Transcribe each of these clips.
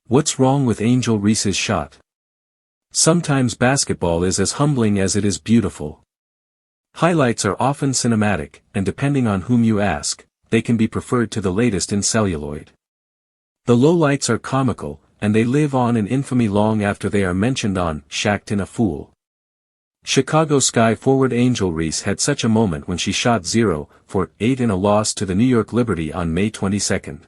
What's wrong with Angel Reese's shot? Sometimes basketball is as humbling as it is beautiful. Highlights are often cinematic, and depending on whom you ask, they can be preferred to the latest in celluloid. The lowlights are comical, and they live on in infamy long after they are mentioned on Shaqtin a Fool. Chicago Sky forward Angel Reese had such a moment when she shot 0 for 8 in a loss to the New York Liberty on May 22.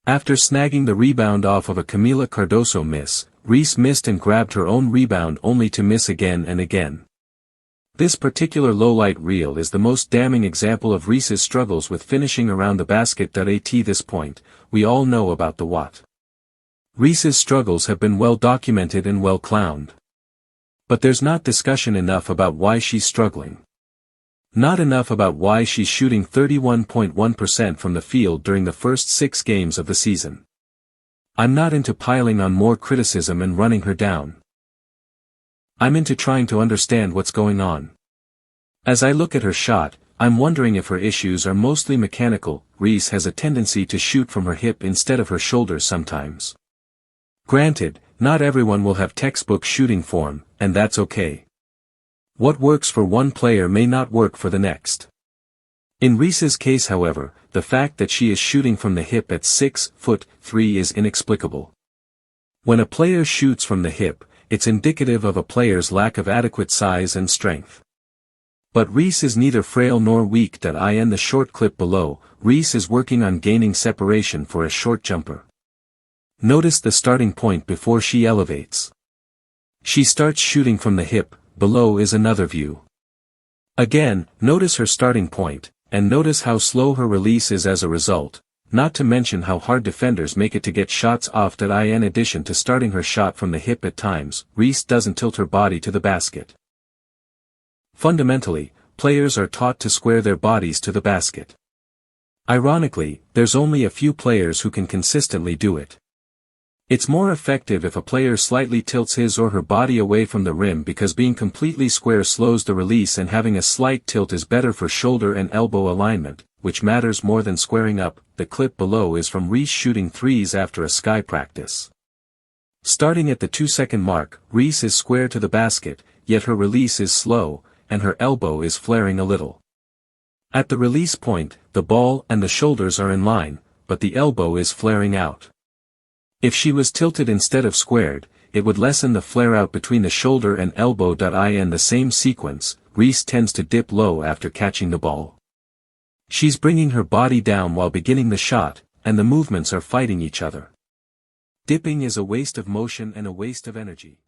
After snagging the rebound off of a Camila Cardoso miss, Reese missed and grabbed her own rebound only to miss again and again. This particular lowlight reel is the most damning example of Reese's struggles with finishing around the basket. At this point, we all know about the what. Reese's struggles have been well documented and well clowned. But there's not discussion enough about why she's struggling. Not enough about why she's shooting 31.1% from the field during the first 6 games of the season. I'm not into piling on more criticism and running her down. I'm into trying to understand what's going on. As I look at her shot, I'm wondering if her issues are mostly mechanical. Reese has a tendency to shoot from her hip instead of her shoulder sometimes. Granted, not everyone will have textbook shooting form, and that's okay. What works for one player may not work for the next. In Reese's case, however, the fact that she is shooting from the hip at 6'3" is inexplicable. When a player shoots from the hip, it's indicative of a player's lack of adequate size and strength. But Reese is neither frail nor weak. In the short clip below, Reese is working on gaining separation for a short jumper. Notice the starting point before she elevates. She starts shooting from the hip. Below is another view. Again, notice her starting point, and notice how slow her release is as a result, not to mention how hard defenders make it to get shots off. In addition to starting her shot from the hip at times, Reese doesn't tilt her body to the basket. Fundamentally, players are taught to square their bodies to the basket. Ironically, there's only a few players who can consistently do it. It's more effective if a player slightly tilts his or her body away from the rim because being completely square slows the release, and having a slight tilt is better for shoulder and elbow alignment, which matters more than squaring up. The clip below is from Reese shooting threes after a sky practice. Starting at the 2-second mark, Reese is square to the basket, yet her release is slow, and her elbow is flaring a little. At the release point, the ball and the shoulders are in line, but the elbow is flaring out. If she was tilted instead of squared, it would lessen the flare out between the shoulder and elbow. In the same sequence, Reese tends to dip low after catching the ball. She's bringing her body down while beginning the shot, and the movements are fighting each other. Dipping is a waste of motion and a waste of energy.